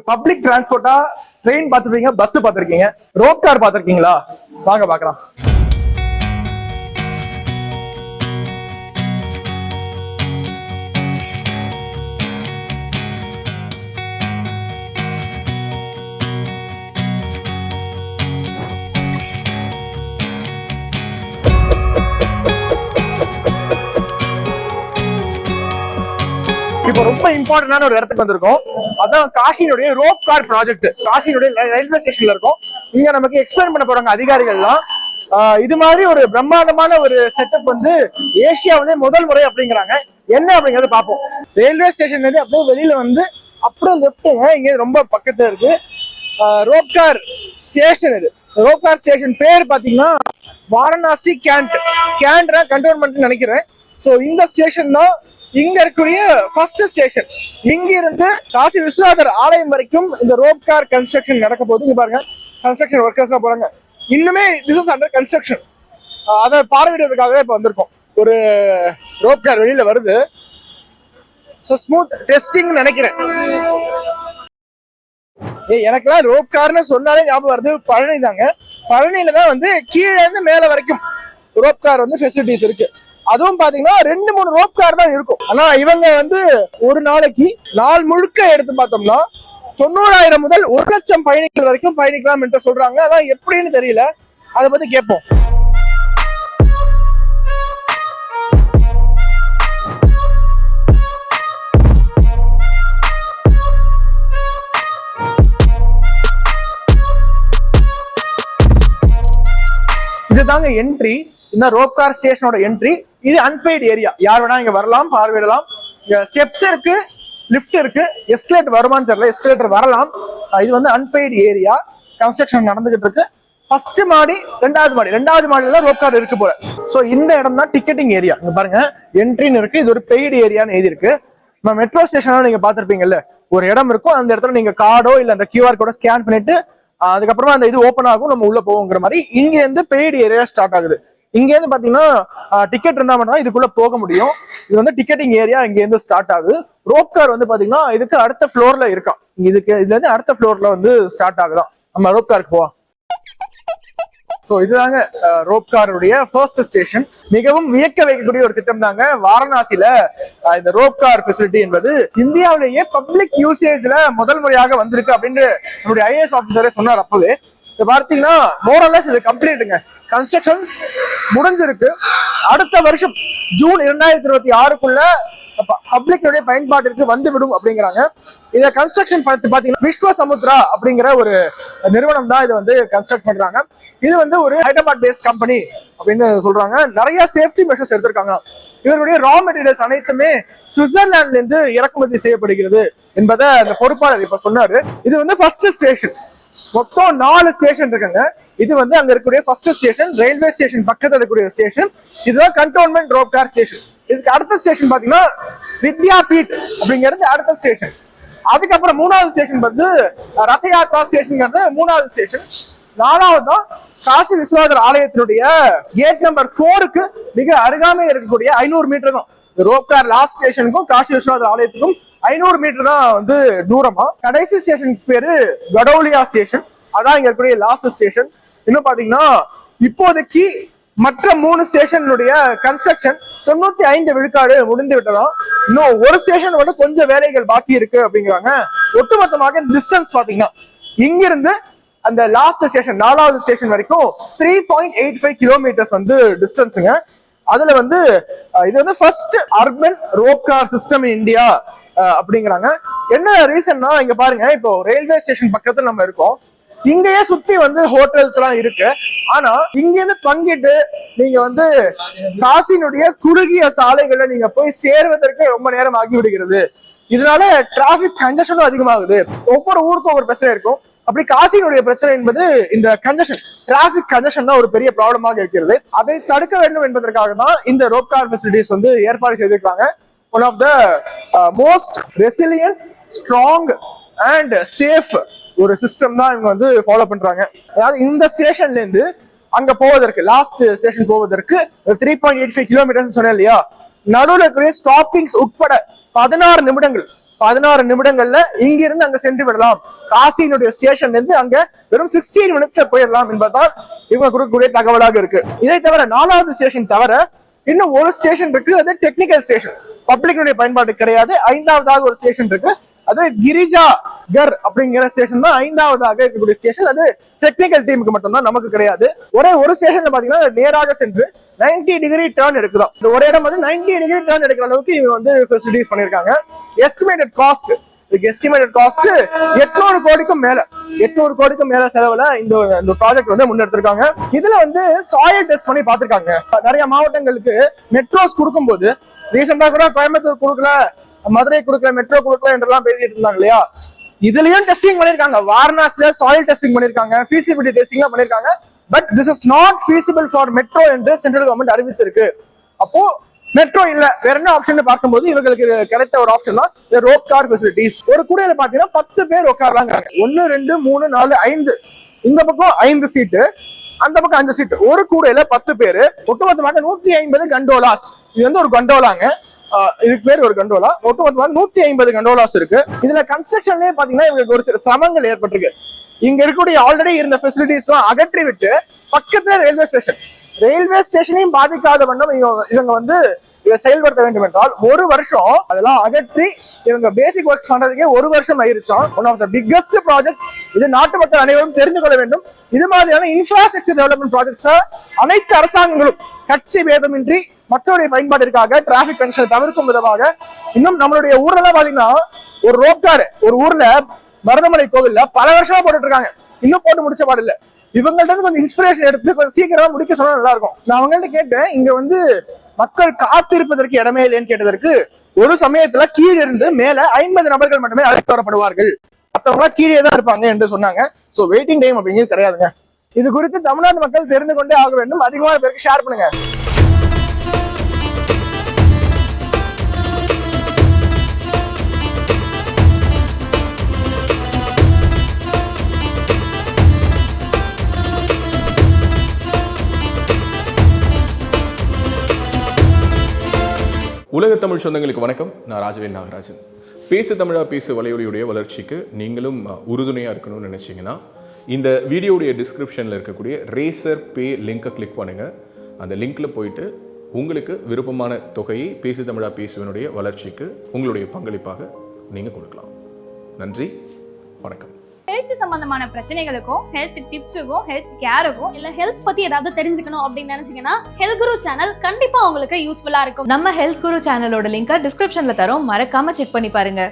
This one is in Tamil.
பப்ளிக் டிரான்ஸ்போர்ட்டா ட்ரெயின் பார்த்துருக்கீங்க, பஸ் பார்த்துருக்கீங்க, ரோப் கார் பார்த்துருக்கீங்களா? வாங்க பார்க்கலாம். இப்போ ரொம்ப இம்பார்ட்டன்டான ஒரு இடத்துக்கு வந்திருக்கோம். அதான் காசியினுடைய ரோப் கார் ப்ராஜெக்ட். காசியினுடைய ரயில்வே ஸ்டேஷன்ல இருக்கும். இங்க நமக்கு எக்ஸ்பிளைன் பண்ண போறாங்க அதிகாரிகள்லாம். இது மாதிரி ஒரு பிரம்மாண்டமான ஒரு செட்டப் வந்து ஏசியாவிலே முதல் முறை அப்படிங்கிறாங்க. என்ன அப்படிங்கறத பார்ப்போம். ரயில்வே ஸ்டேஷன்ல இருந்து அப்படியே வெளியில வந்து அப்படியே லெஃப்ட்டுங்க, இங்க ரொம்ப பக்கத்துல இருக்கு ரோப் கார் ஸ்டேஷன். இது ரோப் கார் ஸ்டேஷன் பேர் பாத்தீங்கன்னா வாரணாசி கேண்ட் கண்டோன்மெண்ட் நினைக்கிறேன். சோ இந்த ஸ்டேஷன் தான் இங்க இருக்கக்கூடிய ஃபர்ஸ்ட் ஸ்டேஷன். இங்க இருந்து காசி விஸ்வநாதர் ஆலயம் வரைக்கும் இந்த ரோப் கார் கன்ஸ்ட்ரக்ஷன் நடக்க போகுது. இங்க பாருங்க, கன்ஸ்ட்ரக்ஷன் ஒர்க்கர்ஸ் போறாங்க. இன்னுமே திஸ் இஸ் அண்டர் கன்ஸ்ட்ரக்ஷன். அதை பார்வையிடுறதுக்காகவே இப்ப வந்திருக்கோம். ஒரு ரோப் கார் வெளியில வருது. ஸோ ஸ்மூத் டெஸ்டிங் நினைக்கிறேன். எனக்கெல்லாம் ரோப் கார்னு சொன்னாலே ஞாபகம் வருது பழனி தாங்க. பழனியில தான் வந்து கீழே இருந்து மேல வரைக்கும் ரோப் கார் வந்து ஃபெசிலிட்டிஸ் இருக்கு. அதுவும் பாத்தீங்கன்னா 2-3 ரோப் கார் தான் இருக்கும். ஆனா இவங்க வந்து ஒரு நாளைக்கு நாள் முழுக்க எடுத்து பார்த்தோம்னா 90,000 முதல் 1,00,000 பயணிகள் வரைக்கும் பயணிக்கலாம் என்று சொல்றாங்க. அதான் எப்படின்னு தெரியல, அதை பத்தி கேட்போம். இதுதாங்க என்ட்ரி. இந்த ரோப் கார் ஸ்டேஷனோட என்ட்ரி. இது அன்பெய்டு ஏரியா. யார் வேணா இங்க வரலாம், பார்வையிடலாம். ஸ்டெப்ஸ் இருக்கு, லிஃப்ட் இருக்கு, எஸ்கலேட்டர் வருமானு தெரியல, எஸ்கலேட்டர் வரலாம். இது வந்து அன்பெய்டு ஏரியா. கன்ஸ்ட்ரக்ஷன் நடந்துகிட்டு இருக்கு. ஃபர்ஸ்ட் மாடி, ரெண்டாவது மாடியில ரோப் கார் இருக்கு போல. சோ இந்த இடம் தான் டிக்கெட்டிங் ஏரியா. இங்க பாருங்க, என்ட்ரின்னு இருக்கு. இது ஒரு பெய்டு ஏரியான்னு எழுதி இருக்கு. நம்ம மெட்ரோ ஸ்டேஷன்ல நீங்க பாத்திருப்பீங்கல்ல, ஒரு இடம் இருக்கும். அந்த இடத்துல நீங்க கார்டோ இல்ல அந்த QR கோட ஸ்கேன் பண்ணிட்டு அதுக்கப்புறமா அந்த இது ஓப்பன் ஆகும், நம்ம உள்ள போவோங்கிற மாதிரி இங்க இருந்து பெய்டு ஏரியா ஸ்டார்ட் ஆகுது. இங்க இருந்து பாத்தீங்கன்னா டிக்கெட் இருந்தா மட்டும் தான் இதுக்குள்ள போக முடியும். இது வந்து டிக்கெட்டிங் ஏரியா இங்க இருந்து ஸ்டார்ட் ஆகுது. ரோப் கார் வந்து பாத்தீங்கன்னா இதுக்கு அடுத்த ஃப்ளோர்ல இருக்கான். இதுல இருந்து அடுத்த ஃப்ளோர்ல வந்து ஸ்டார்ட் ஆகுதான். நம்ம ரோப் காருக்கு போவோம். சோ இதுதாங்க ரோப் காருடைய ஃபர்ஸ்ட் ஸ்டேஷன். மிகவும் வியக்க வைக்கக்கூடிய ஒரு திட்டம் தாங்க வாரணாசியில இந்த ரோப் கார் ஃபெசிலிட்டி என்பது. இந்தியாவிலேயே பப்ளிக் யூசேஜ்ல முதல் முறையாக வந்திருக்கு அப்படின்னு நம்முடைய IAS ஆபீசரே சொன்னார் அப்பவே. இது பார்த்தீங்கன்னா மோரலஸ் இது கம்ப்ளீட்டுங்க. கன்ஸ்ட்ரக்ஷன்ஸ் முடிஞ்சிருக்கு. அடுத்த வருஷம் ஜூன் 2026க்குள்ள பப்ளிக்குடைய பயன்பாட்டிற்கு வந்துவிடும் அப்படிங்கிறாங்க. இத கன்ஸ்ட்ரக்ஷன் பாத்தீங்கன்னா விஸ்வ சமுத்ரா அப்படிங்கிற ஒரு நிறுவனம் தான் இதை வந்து கன்ஸ்ட்ரக்ட் பண்றாங்க. இது வந்து ஒரு ஹைதராபாத் பேஸ்ட் கம்பெனி அப்படின்னு சொல்றாங்க. நிறைய சேஃப்டி மெஷர்ஸ் எடுத்திருக்காங்க. இவருடைய ரா மெட்டீரியல்ஸ் அனைத்துமே சுவிட்சர்லாந்துல இருந்து இறக்குமதி செய்யப்படுகிறது என்பதை அந்த பொறுப்பாளர் இப்ப சொன்னாரு. இது வந்து ஃபர்ஸ்ட் ஸ்டேஷன். மொத்தம் 4 ஸ்டேஷன் இருக்காங்க. இது வந்து அங்க இருக்கக்கூடிய ஃபர்ஸ்ட் ஸ்டேஷன். ரயில்வே ஸ்டேஷன் பக்கத்துல இருக்கக்கூடிய ஸ்டேஷன். இதுதான் கண்டோன்மெண்ட் ரோப் கார் ஸ்டேஷன். இதுக்கு அடுத்த ஸ்டேஷன் பாத்தீங்கன்னா வித்யாபீட் அப்படிங்கிறது அடுத்த ஸ்டேஷன். அதுக்கப்புறம் 3வது ஸ்டேஷன் வந்து ரத யாத்ரா ஸ்டேஷன், 3வது ஸ்டேஷன். 4வது தான் காசி விஸ்வநாதர் ஆலயத்தினுடைய கேட் நம்பர் 4க்கு மிக அருகாமையில் இருக்கக்கூடிய 500 மீட்டர் தான். ரோப் கார் லாஸ்ட் ஸ்டேஷனுக்கும் காசி விஸ்வநாதர் ஆலயத்துக்கும் 500 மீட்டர் தான் வந்து தூரமா. கடைசி ஸ்டேஷனுக்கு பேரு கடௌலியா ஸ்டேஷன். அதான் இங்க இருக்கக்கூடிய லாஸ்ட் ஸ்டேஷன். இன்னும் பாத்தீங்கன்னா இப்போதைக்கு மற்ற 3 ஸ்டேஷனுடைய கன்ஸ்ட்ரக்ஷன் 95 விழுக்காடு முடிந்து விட்டதாம். இன்னும் ஒரு ஸ்டேஷன் வந்து கொஞ்சம் வேலைகள் பாக்கி இருக்கு அப்படிங்கிறாங்க. ஒட்டுமொத்தமாக டிஸ்டன்ஸ் பாத்தீங்கன்னா இங்கிருந்து அந்த லாஸ்ட் ஸ்டேஷன் 4வது ஸ்டேஷன் வரைக்கும் 3.85 கிலோமீட்டர்ஸ் வந்து டிஸ்டன்ஸுங்க. அதுல வந்து இது வந்து first urban rope car system in India அப்படிங்கிறாங்க. என்ன ரீசன்னா இங்க பாருங்க, இப்போ ரயில்வே ஸ்டேஷன் பக்கத்துல நம்ம இருக்கோம். இங்கேயே சுத்தி வந்து ஹோட்டல்ஸ் எல்லாம் இருக்கு. ஆனா இங்க இருந்து பங்கிட்டு நீங்க வந்து காசினுடைய குறுகிய சாலைகளை நீங்க போய் சேர்வதற்கு ரொம்ப நேரம் ஆகி விடுகிறது. இதனால டிராபிக் கன்ஜெஷனும் அதிகமாகுது. ஒவ்வொரு ஊருக்கும் ஒவ்வொரு பிரச்சனை இருக்கும். அப்படி காசியினுடைய பிரச்சனை என்பது இந்த கன்ஜெஷன், டிராபிக் கன்ஜெஷன் தான் ஒரு பெரிய ப்ராப்ளமாக இருக்கிறது. அதை தடுக்க வேண்டும் என்பதற்காக தான் இந்த ரோப் கார் ஃபெசிலிட்டிஸ் வந்து ஏற்பாடு செய்திருக்காங்க. One of the most resilient, strong and safe ஒரு சிஸ்டம் தான் இவங்க வந்து ஃபாலோ பண்றாங்க. அதாவது இந்த ஸ்டேஷன்ல இருந்து அங்க போவதற்கு, லாஸ்ட் ஸ்டேஷன் போவதற்கு 3.85 கிலோமீட்டர்ஸ் சொன்னேன் இல்லையா, நடுவில் இருக்கிற ஸ்டாப்பிங்ஸ் உட்பட 16 நிமிடங்கள் 16 நிமிடங்கள்ல இங்கிருந்து அங்க சென்று விடலாம். காசியினுடைய ஸ்டேஷன்ல இருந்து அங்க வெறும் 16 மினிட்ஸ்ல போயிடலாம் என்பதுதான் இவங்க கொடுக்கக்கூடிய தகவலாக இருக்கு. இதை தவிர 4வது ஸ்டேஷன் தவிர இன்னும் ஒரு ஸ்டேஷன் இருக்கு, அது டெக்னிக்கல் ஸ்டேஷன், பப்ளிக்குடைய பயன்பாடு கிடையாது. 5வதாக ஒரு ஸ்டேஷன் இருக்கு, அது கிரிஜா கர் அப்படிங்கிற ஸ்டேஷன் தான் 5வதாக இருக்கக்கூடிய ஸ்டேஷன். அது டெக்னிக்கல் டீமுக்கு மட்டும்தான், நமக்கு கிடையாது. ஒரு ஸ்டேஷன்ல பாத்தீங்கன்னா நேராக சென்று 90 டிகிரி டர்ன் எடுக்குதான். இந்த ஒரு இடம் வந்து 90 டிகிரி டர்ன் எடுக்கிற அளவுக்கு இவங்க வந்து ஃபெசிலிட்டிஸ் பண்ணிருக்காங்க. எஸ்டிமேட்டட் காஸ்ட் 800 கோடிக்கும் மேல 800 கோடிக்கும் மேல செலவுல இந்த ப்ராஜெக்ட் வந்து முன்னெடுத்திருக்காங்க. இதுல வந்து சாயில் டெஸ்ட் பண்ணி பாத்துருக்காங்க. நிறைய மாவட்டங்களுக்கு மெட்ரோஸ் கொடுக்கும் போது ரீசெண்டா கூட கோயம்புத்தூர் கொடுக்கல, மதுரை கொடுக்கல, மெட்ரோ கொடுக்கல என்றெல்லாம் பேசிட்டு இருந்தாங்க இல்லையா. இதுலயும் டெஸ்டிங் பண்ணிருக்காங்க. வாரணாசில சாயில் டெஸ்டிங் பண்ணிருக்காங்க, feasibility டெஸ்டிங் பண்ணிருக்காங்க. But this is not feasible for metro என்று சென்ட்ரல் கவர்மெண்ட் அறிவித்திருக்கு. அப்போ மெட்ரோ இல்ல, வேற என்ன ஆப்ஷன் பார்க்கும்போது இவங்களுக்கு கிடைத்த ஒரு ஆப்ஷன் தான் ரோப் கார் ஃபெசிலிட்டிஸ். ஒரு கூடையில பாத்தீங்கன்னா 10 பேர் உட்காரலாம். 1 2 3 4 5, இந்த பக்கம் 5 சீட்டு, அந்த பக்கம் 5 சீட்டு, ஒரு கூடையில 10 பேரு. ஒட்டுமொத்தமாக 150 கண்டோலாஸ். இது வந்து ஒரு கண்டோலாங்க, இதுக்கு பேர் ஒரு கண்டோலா. ஒட்டுமொத்தமாக 150 கண்டோலாஸ் இருக்கு. இதுல கன்ஸ்ட்ரக்ஷன்லயே பாத்தீங்கன்னா இவங்களுக்கு ஒரு சில சிரமங்கள் ஏற்பட்டிருக்கு. இங்க இருக்கக்கூடிய ஆல்ரெடி இருந்த ஃபெசிலிட்டிஸ் எல்லாம் அகற்றி விட்டு பக்கத்துல ரயில்வே ஸ்டேஷனையும் பாதிக்காத வண்ணம் இவங்க வந்து இதை செயல்படுத்த வேண்டும் என்றால் 1 வருஷம் அதெல்லாம் அகற்றி இவங்க பேசிக் ஒர்க் பண்றதுக்கே 1 வருஷம் ஆயிருச்சான். One of the biggest project இது. நாட்டு மக்கள் அனைவரும் தெரிந்து கொள்ள வேண்டும். இது மாதிரியான இன்ஃப்ராஸ்ட்ரக்சர் டெவலப்மெண்ட் ப்ராஜெக்ட்ஸ் அனைத்து அரசாங்கங்களும் கட்சி பேதமின்றி மக்களுடைய பயன்பாட்டிற்காக டிராபிக் கன்ஜெஷனை தவிர்க்கும் விதமாக, இன்னும் நம்மளுடைய ஊர்ல பாத்தீங்கன்னா ஒரு ரோப்கார் ஒரு ஊர்ல மருதமலை கோவில்ல பல வருஷமா போட்டுட்டு இருக்காங்க, இன்னும் போட்டு முடிச்ச பாடு இல்ல. இவங்கள்ட்ட கொஞ்சம் இன்ஸ்பிரேஷன் எடுத்து கொஞ்சம் சீக்கிரமா முடிக்க சொன்னா நல்லா இருக்கும். நான் அவங்கள்ட்ட கேட்டேன், இங்க வந்து மக்கள் காத்திருப்பதற்கு இடமே இல்லைன்னு கேட்டதற்கு, ஒரு சமயத்துல கீழே இருந்து மேல 50 நபர்கள் மட்டுமே அழைத்து வரப்படுவார்கள், மற்றவங்க கீழே தான் இருப்பாங்க என்று சொன்னாங்க. சோ வெயிட்டிங் டைம் அப்படிங்கிறது கிடையாதுங்க. இது குறித்து தமிழ்நாட்டு மக்கள் தெரிந்து கொண்டே ஆக வேண்டும். அதிகமான பேருக்கு ஷேர் பண்ணுங்க. உலக தமிழ் சொந்தங்களுக்கு வணக்கம். நான் ராஜவேல் நாகராஜன். பேசு தமிழா பேசு வலையொலியுடைய வளர்ச்சிக்கு நீங்களும் உறுதுணையாக இருக்கணும்னு நினச்சிங்கன்னா இந்த வீடியோடைய டிஸ்கிரிப்ஷனில் இருக்கக்கூடிய ரேசர் பே லிங்கை கிளிக் பண்ணுங்கள். அந்த லிங்க்கில் போயிட்டு உங்களுக்கு விருப்பமான தொகையை பேசு தமிழா பேசுவனுடைய வளர்ச்சிக்கு உங்களுடைய பங்களிப்பாக நீங்கள் கொடுக்கலாம். நன்றி, வணக்கம். ஹெல்த் சம்பந்தமான பிரச்சனைகளுக்கும் ஹெல்த் டிப்ஸுக்கும் ஹெல்த் கேருக்கும் இல்ல ஹெல்த் பத்தி ஏதாவது தெரிஞ்சுக்கணும் அப்படின்னு நினைச்சீங்கன்னா ஹெல்த் குரு சேனல் கண்டிப்பா உங்களுக்கு யூஸ்ஃபுல்லா இருக்கும். நம்ம ஹெல்த் குரு சேனலோட லிங்கை டிஸ்கிரிப்ஷன்ல தரோம், மறக்காம செக் பண்ணி பாருங்க.